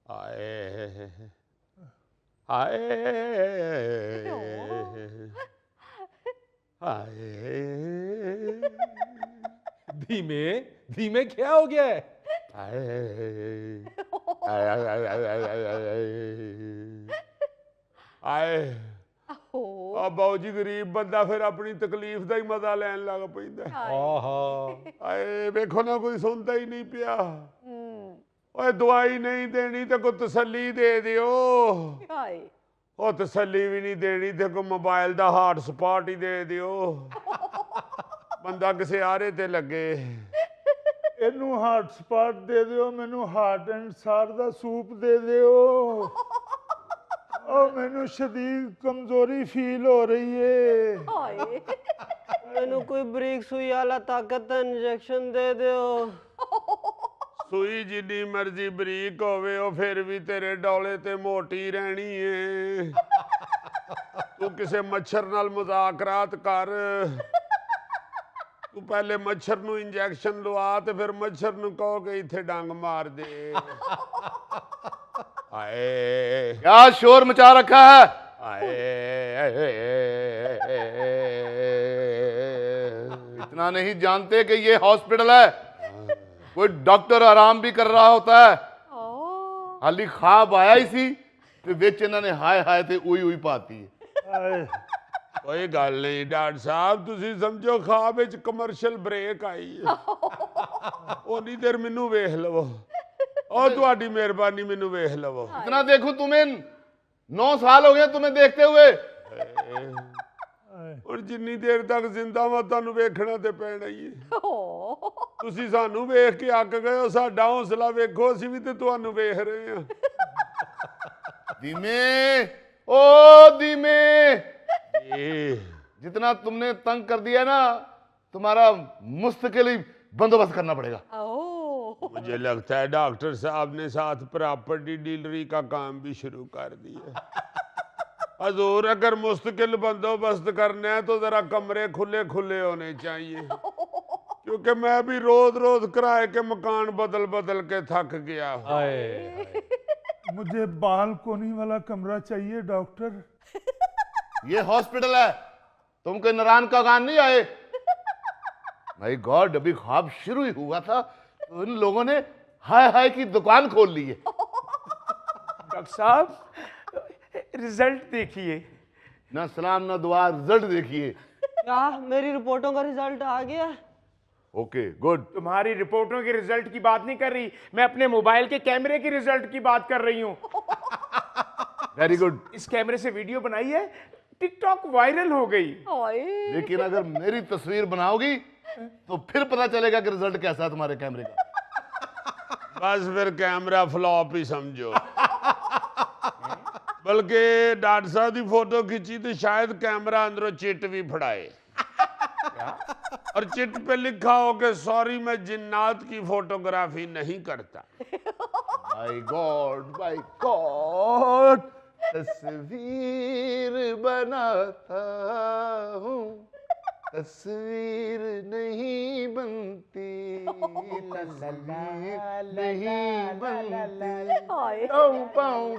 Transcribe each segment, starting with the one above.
आए आए आए धीमे धीमे क्या हो गया है? आए हो बाबू जी गरीब बंदा फिर अपनी तकलीफ का ही मजा लैन लग पैंदा। आहा आए वेखो ना कोई सुनता ही नहीं पिया। हम्म ओए दवाई नहीं देनी तो कोई तसल्ली दे दियो। हाय ਉਹ ਤਸੱਲੀ ਵੀ ਨਹੀਂ ਦੇਣੀ ਤੇ ਕੋ ਮੋਬਾਈਲ ਦਾ ਹਾਟ ਸਪਾਟ ਹੀ ਦੇ ਦਿਓ ਬੰਦਾ ਕਿਸੇ ਆਰੇ ਤੇ ਲੱਗੇ। ਇਹਨੂੰ ਹਾਰਟ ਸਪਾਟ ਦੇ ਦਿਓ, ਮੈਨੂੰ ਹਾਰਟ ਐਂਡ ਸਾਰ ਦਾ ਸੂਪ ਦੇ ਦਿਓ। ਉਹ ਮੈਨੂੰ ਸ਼ਦੀਦ ਕਮਜ਼ੋਰੀ ਫੀਲ ਹੋ ਰਹੀ ਏ। ਹਾਏ मैनू कोई बरीक सुई वाला ताकत का इंजेक्शन दे दो। ਸੂਈ ਜਿੰਨੀ ਮਰਜ਼ੀ ਬਰੀਕ ਹੋਵੇ ਉਹ ਫਿਰ ਵੀ ਤੇਰੇ ਡੌਲੇ ਤੇ ਮੋਟੀ ਰਹਿਣੀ ਏ। ਤੂੰ ਕਿਸੇ ਮੱਛਰ ਨਾਲ ਮੁਜ਼ਾਕਰਾਤ ਕਰ। ਤੂੰ ਪਹਿਲੇ ਮੱਛਰ ਨੂੰ ਇੰਜੈਕਸ਼ਨ ਲਵਾ ਤੇ ਫਿਰ ਮੱਛਰ ਨੂੰ ਕਹੋ ਕਿ ਇੱਥੇ ਡੰਗ ਮਾਰ ਦੇ। ਆਏ क्या शोर मचा रखा है? आए इतना नहीं जानते कि ये हॉस्पिटल है? कोई डॉक्टर आराम भी कर रहा होता है। ਓ हाली ख्वाब आया ही सी ते विच इन्होंने हाय हाय ते उई उई पाती है। ਹਾਏ कोई गल नहीं डॉक्टर साहब तुसी समझो ख्वाब विच कमर्शियल ब्रेक आई है। ओनी देर मैनू वेख लवो। ओ तुहाडी मेहरबानी मैनू वेख लवो। इतना देखूं तुम्हें 9 साल हो गए तुम्हें देखते हुए। और जिन्नी देर तक जिंदा वा तुहानू वेखना ते पैना ही है। ਓ तुसी सानू वेख के अक गए हो साडा हौसला वेखो असीं भी ते तुहानू वेख रहे हैं। धीमे ओ धीमे, ए, जितना तुमने तंग कर दिया ना तुम्हारा मुस्तकिल ही बंदोबस्त करना पड़ेगा। ਓ मुझे लगता है डॉक्टर साहब ने साथ प्रॉपर्टी डीलरी का काम भी शुरू कर दिया। हजूर अगर मुस्तकिल बंदोबस्त करना है तो जरा कमरे खुले खुले होने चाहिए, क्योंकि मैं भी रोज रोज किराए के मकान बदल बदल के थक गया हूँ। हाय मुझे बालकोनी वाला कमरा चाहिए डॉक्टर। ये हॉस्पिटल है, तुम कोई नारायण का गान नहीं आए। माय गॉड, अभी ख्वाब शुरू ही हुआ था तो इन लोगों ने हाय हाय की दुकान खोल ली है। डॉक्टर साहब रिजल्ट देखिए। ना सलाम ना दुआ, रिजल्ट देखिए। क्या मेरी रिपोर्टों का रिजल्ट आ गया? Okay good. तुम्हारी रिपोर्टों के रिजल्ट की बात नहीं कर रही, मैं अपने मोबाइल के कैमरे के रिजल्ट की बात कर रही हूँ। Very good. इस कैमरे से वीडियो बनाई है, टिकटॉक वायरल हो गई। ਹਾਏ लेकिन अगर मेरी तस्वीर बनाओगी तो फिर पता चलेगा कि रिजल्ट कैसा है तुम्हारे कैमरे का। बस फिर कैमरा फ्लॉप ही समझो। बल्कि डॉक्टर साहब की फोटो खिंची तो शायद कैमरा अंदरों चिट भी फड़ाए और चिट पे लिखा हो कि सॉरी मैं जिन्नात की फोटोग्राफी नहीं करता। माय गॉड, तस्वीर बनाता हूँ, तस्वीर नहीं बनती, तस्वीर नहीं बनती। ਹਾਏ पाऊं पाऊं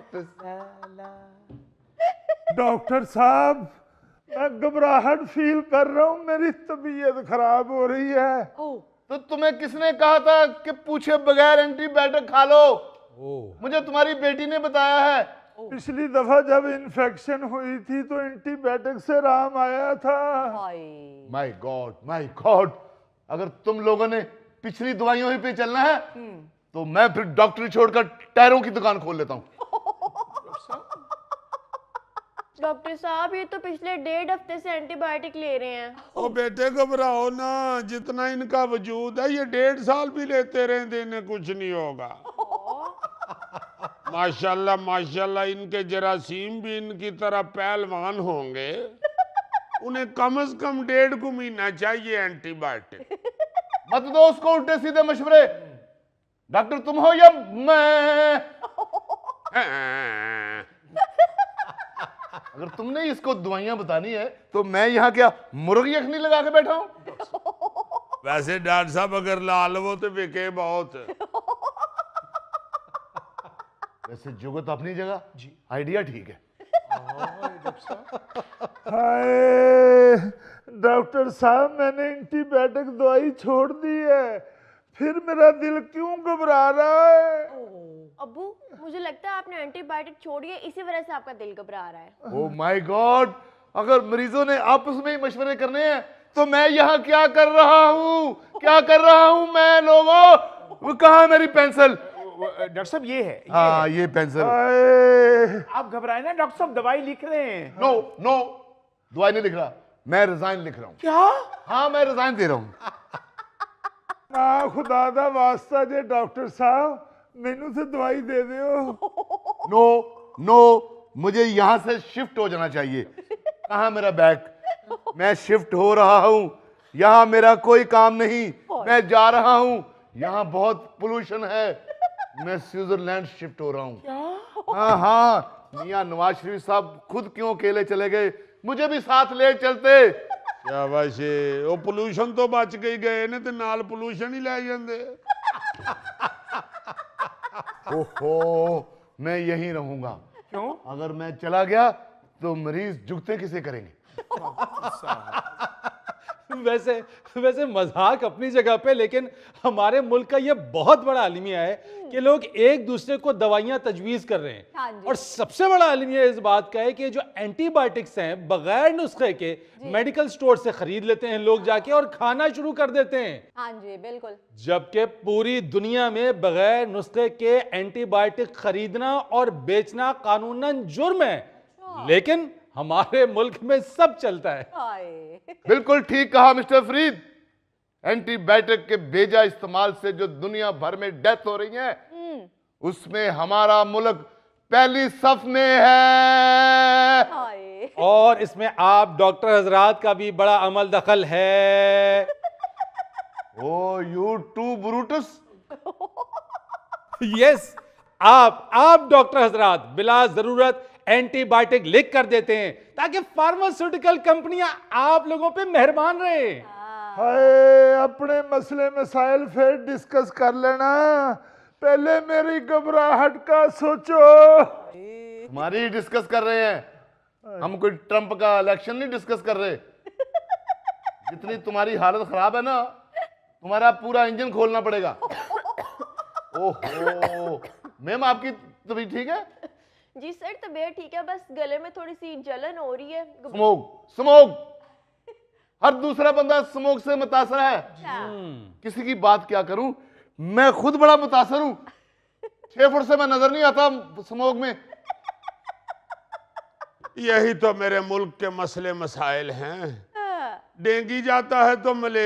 डॉक्टर साहब मैं घबराहट फील कर रहा हूँ, मेरी तबीयत खराब हो रही है। ਓ तो तुम्हें किसने कहा था कि पूछे बगैर एंटीबायोटिक खा लो? ओ मुझे तुम्हारी बेटी ने बताया है। पिछली दफा जब इन्फेक्शन हुई थी तो एंटीबायोटिक से आराम आया था। ਹਾਏ माय गॉड, अगर तुम लोगों ने पिछली दवाइयों ही पे चलना है तो मैं फिर डॉक्टरी छोड़कर टायरों की दुकान खोल लेता हूँ। डॉक्टर साहब ये तो पिछले 1.5 हफ्ते से एंटीबायोटिक ले रहे हैं। ओ बेटे घबराओ ना, जितना इनका वजूद है ये 1.5 साल भी लेते रहेंगे इन्हें कुछ नहीं होगा। माशाल्लाह माशाल्लाह, इनके जरासीम भी इनकी तरह पहलवान होंगे। उन्हें कम से कम 1.5 महीना चाहिए एंटीबायोटिक। मत दो उसको उल्टे सीधे मशवरे। डॉक्टर तुम हो या मैं? हाँ। अगर तुमने इसको दवाइयां बतानी है तो मैं यहाँ क्या मुर्गी यखनी लगा के बैठा हूँ? वैसे डॉक्टर साहब अगर ला लो तो बिके बहुत। वैसे जुगो तो अपनी जगह जी, आइडिया ठीक है। हाय डॉक्टर साहब, मैंने एंटीबायोटिक दवाई छोड़ दी है, फिर मेरा दिल क्यों घबरा रहा है? अब्बू मुझे लगता है आपने एंटीबायोटिक छोड़ी है, इसी वजह से आपका दिल घबरा रहा है। ओह माय गॉड, अगर मरीजों ने आपस में ही मशवरे करने हैं तो मैं यहाँ क्या कर रहा हूँ? क्या कर रहा हूँ मैं लोगों? वो कहाँ है मेरी पेंसिल? डॉक्टर साहब ये है, हाँ ये पेंसिल। हाय आप घबराए ना, डॉक्टर साहब दवाई लिख रहे हैं। नो नो, दवाई नहीं लिख रहा, मैं रिजाइन लिख रहा हूँ। क्या? हाँ मैं रिजाइन दे रहा हूँ। ना खुदा दा वास्ता जे डॉक्टर साहब, मैनू से दवाई दे दियो। नो नो, मुझे यहाँ से शिफ्ट हो जाना चाहिए। कहाँ मेरा बैग? मैं शिफ्ट हो रहा हूँ, यहाँ मेरा कोई काम नहीं, मैं जा रहा हूँ, यहाँ बहुत पोल्यूशन है, मैं स्विट्जरलैंड शिफ्ट हो रहा हूँ। हाँ हाँ, मियाँ नवाज शरीफ साहब खुद क्यों अकेले चले गए, मुझे भी साथ ले चलते। शाबाशे, वो पोल्यूशन तो बच गई गए ने, ते नाल पोल्यूशन ही ले जांदे। ओहो, मैं यहीं रहूंगा। क्यों? अगर मैं चला गया तो मरीज जुगते किसे करेंगे? वैसे वैसे मजाक अपनी जगह पे, लेकिन हमारे मुल्क का ये बहुत बड़ा अलमिया है कि लोग एक दूसरे को दवाइयां तजवीज कर रहे हाँ हैं। जी। और सबसे बड़ा अलमिया इस बात का है कि जो एंटीबायोटिक्स हैं बगैर नुस्खे के मेडिकल स्टोर से खरीद लेते हैं लोग जाके और खाना शुरू कर देते हैं, हाँ जी बिल्कुल। जबकि पूरी दुनिया में बगैर नुस्खे के एंटीबायोटिक खरीदना और बेचना कानूनन जुर्म है, लेकिन हमारे मुल्क में सब चलता है। हाय बिल्कुल ठीक कहा मिस्टर फरीद। एंटीबायोटिक के बेजा इस्तेमाल से जो दुनिया भर में डेथ हो रही है, उसमें हमारा मुल्क पहली सफ में है। हाय और इसमें आप डॉक्टर हजरात का भी बड़ा अमल दखल है। ओ यू टू ब्रूटस। यस, आप डॉक्टर हजरात बिला जरूरत एंटीबायोटिक लिख कर देते हैं ताकि फार्मास्यूटिकल कंपनियां आप लोगों पे मेहरबान रहे। हाय अपने मसले मसाइल फिर डिस्कस कर लेना, पहले मेरी घबराहट का सोचो। हमारी डिस्कस कर रहे हैं, हम कोई ट्रंप का इलेक्शन नहीं डिस्कस कर रहे। जितनी तुम्हारी हालत खराब है ना, तुम्हारा पूरा इंजन खोलना पड़ेगा। ओहो मैम, आपकी तबीयत ठीक है? जी सर तबीयत ठीक है, बस गले में थोड़ी सी जलन हो रही है। स्मोक स्मोक, हर दूसरा बंदा स्मोक से मुतासर है। किसी की बात क्या करूं, मैं खुद बड़ा मुतासर हूं। 6 फुट से मैं नजर नहीं आता स्मोक में। यही तो मेरे मुल्क के मसले मसाइल हैं। डेंगी जाता है तो मलेरिया